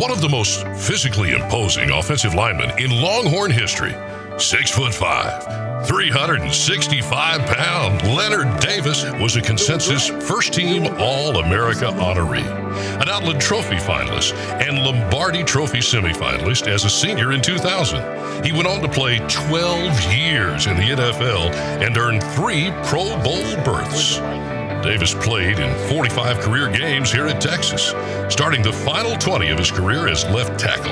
One of the most physically imposing offensive linemen in Longhorn history, 6'5", 365-pound Leonard Davis was a consensus first-team All-America honoree, an Outland Trophy finalist, and Lombardi Trophy semifinalist as a senior in 2000. He went on to play 12 years in the NFL and earned 3 Pro Bowl berths. Davis played in 45 career games here at Texas, starting the final 20 of his career as left tackle.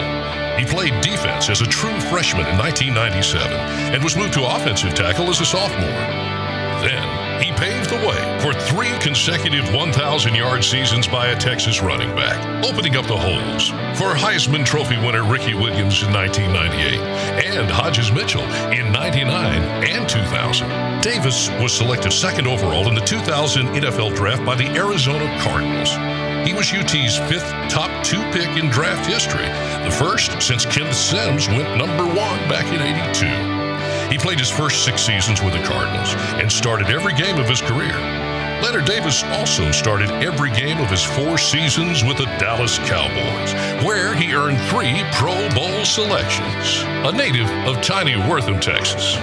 He played defense as a true freshman in 1997 and was moved to offensive tackle as a sophomore. Then, he paved the way for 3 consecutive 1,000-yard seasons by a Texas running back, opening up the holes for Heisman Trophy winner Ricky Williams in 1998 and Hodges Mitchell in 99 and 2000. Davis was selected 2nd overall in the 2000 NFL Draft by the Arizona Cardinals. He was UT's 5th top 2 pick in draft history, the first since Kenneth Sims went number 1 back in '82. He played his first 6 seasons with the Cardinals and started every game of his career. Leonard Davis also started every game of his 4 seasons with the Dallas Cowboys, where he earned 3 Pro Bowl selections. A native of tiny Wortham, Texas,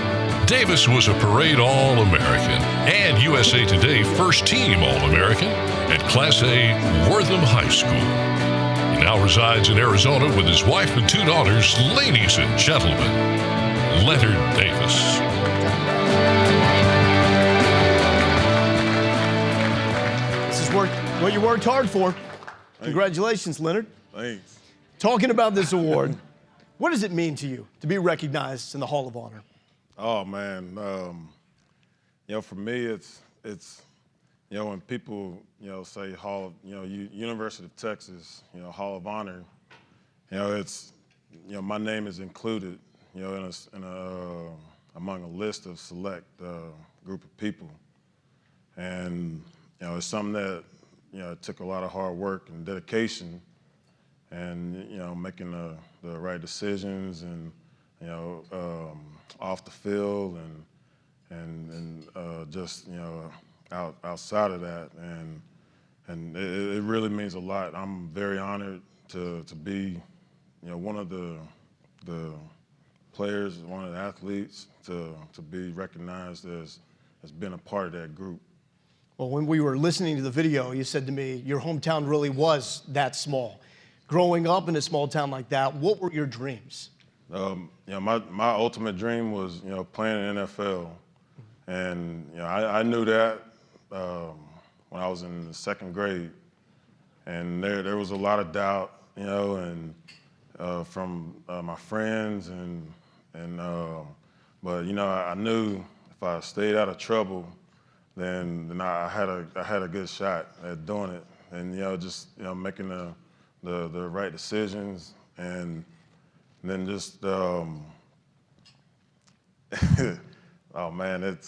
Davis was a parade All-American and USA Today first-team All-American at Class A Wortham High School. He now resides in Arizona with his wife and 2 daughters. Ladies and gentlemen, Leonard Davis. This is what you worked hard for. Congratulations, Leonard. Thanks. Talking about this award, what does it mean to you to be recognized in the Hall of Honor? Oh man, for me, it's when people say University of Texas, Hall of Honor, it's my name is included, among a list of select group of people, and it's something that it took a lot of hard work and dedication, and making the right decisions and off the field and just outside of that, and it really means a lot. I'm very honored to be one of the players, one of the athletes, to be recognized as being a part of that group. Well, when we were listening to the video, you said to me, your hometown really was that small. Growing up in a small town like that, what were your dreams? My ultimate dream was, playing in the NFL, and I knew that when I was in the 2nd grade, and there was a lot of doubt, and from my friends, but I knew if I stayed out of trouble, then I had a good shot at doing it, and just making the right decisions, and then just oh man,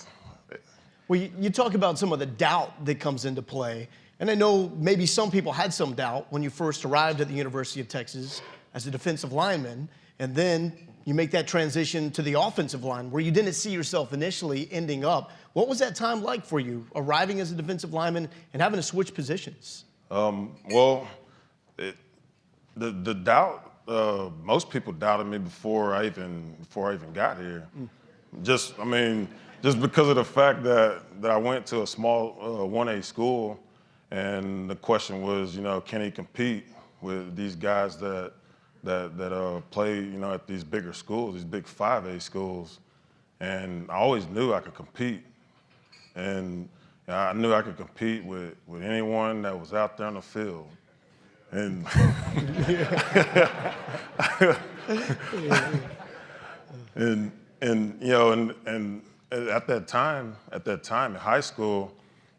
Well, you talk about some of the doubt that comes into play, and I know maybe some people had some doubt when you first arrived at the University of Texas as a defensive lineman, and then you make that transition to the offensive line where you didn't see yourself initially ending up. What was that time like for you, arriving as a defensive lineman and having to switch positions? Well, the doubt. Most people doubted me before I even got here. Just because of the fact that I went to a small 1A school, and the question was, can he compete with these guys that play, at these bigger schools, these big 5A schools, and I always knew I could compete, and I knew I could compete with anyone that was out there on the field. And and at that time in high school,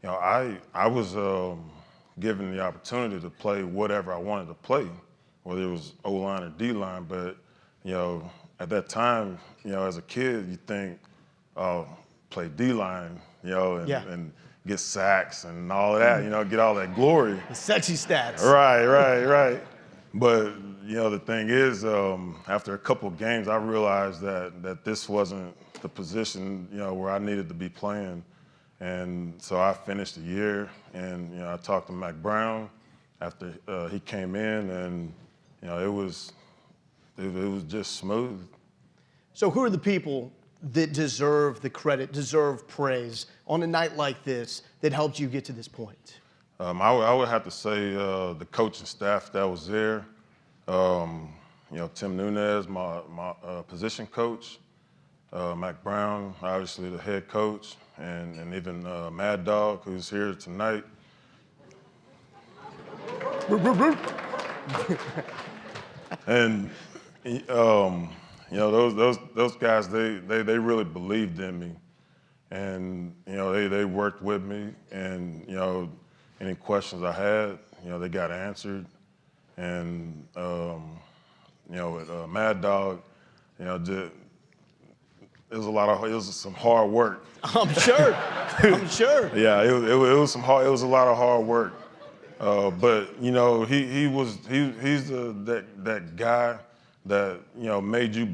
I was given the opportunity to play whatever I wanted to play, whether it was O-line or D-line. But at that time, as a kid, you think, oh, play D-line, and get sacks and all of that, get all that glory. The sexy stats. Right. But, the thing is, after a couple of games, I realized that this wasn't the position, where I needed to be playing. And so I finished the year, and, I talked to Mac Brown after he came in, and, it was just smooth. So who are the people that deserve the credit, deserve praise on a night like this that helped you get to this point? I would have to say the coaching staff that was there. Tim Nunez, my position coach, Mac Brown, obviously the head coach, and even Mad Dog, who's here tonight. And those guys, they really believed in me, and they worked with me, and any questions I had, they got answered, and with Mad Dog, it was some hard work. I'm sure. I'm sure. Yeah, it was a lot of hard work. But he's that guy that made you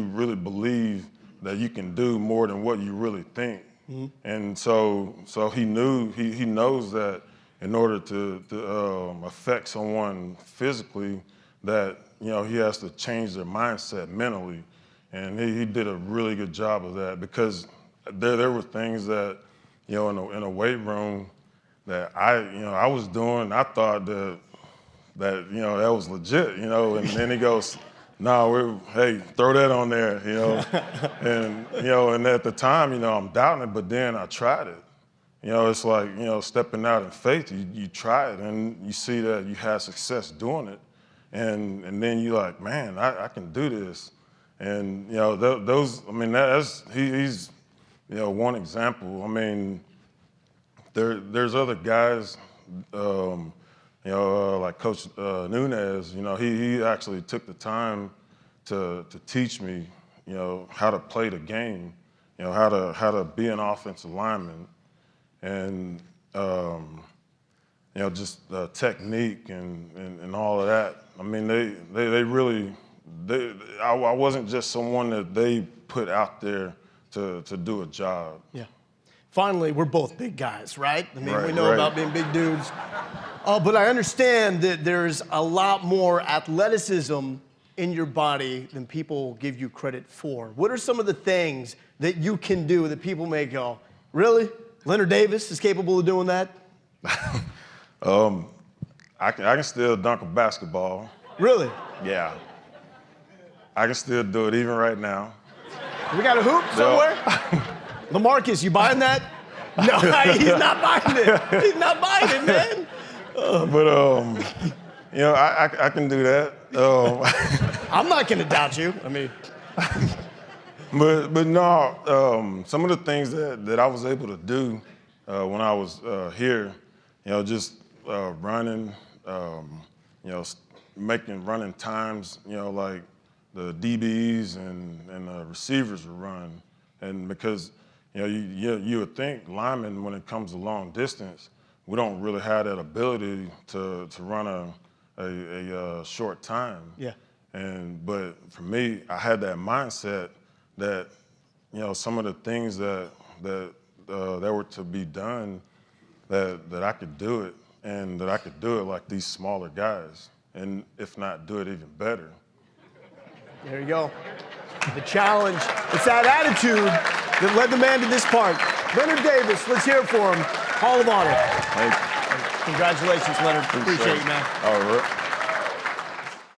really believe that you can do more than what you really think. Mm-hmm. And so he knows that in order to affect someone physically, that he has to change their mindset mentally, and he did a really good job of that, because there were things that in a weight room that I was doing. I thought that was legit, and then he goes, "No, hey, throw that on there," and and at the time, I'm doubting it, but then I tried it. It's like stepping out in faith. You try it, and you see that you had success doing it, and then you're like, man, I can do this, and those. I mean, he's one example. I mean, there's other guys, like Coach Nunez. He actually took the time to teach me, how to play the game, how to be an offensive lineman, and just technique and all of that. I mean, they really. I wasn't just someone that they put out there to do a job. Yeah. Finally, we're both big guys, right? I mean, Right, we know right. about being big dudes. But I understand that there's a lot more athleticism in your body than people give you credit for. What are some of the things that you can do that people may go, really? Leonard Davis is capable of doing that? I can still dunk a basketball. Really? Yeah. I can still do it even right now. We got a hoop somewhere? LaMarcus, you buying that? No, he's not buying it. He's not buying it, man. But I can do that. I'm not going to doubt you. I mean, but no, some of the things that I was able to do when I was here, just running, making running times, like the DBs and the receivers would run, and because you would think linemen, when it comes to long distance, we don't really have that ability to run a short time. Yeah. But for me, I had that mindset that some of the things that were to be done, that I could do it, and that I could do it like these smaller guys, and if not, do it even better. There you go. The challenge. It's that attitude that led the man to this part. Leonard Davis, let's hear it for him. Hall of Honor. Thank you. Congratulations, Leonard. Appreciate you, man. All right.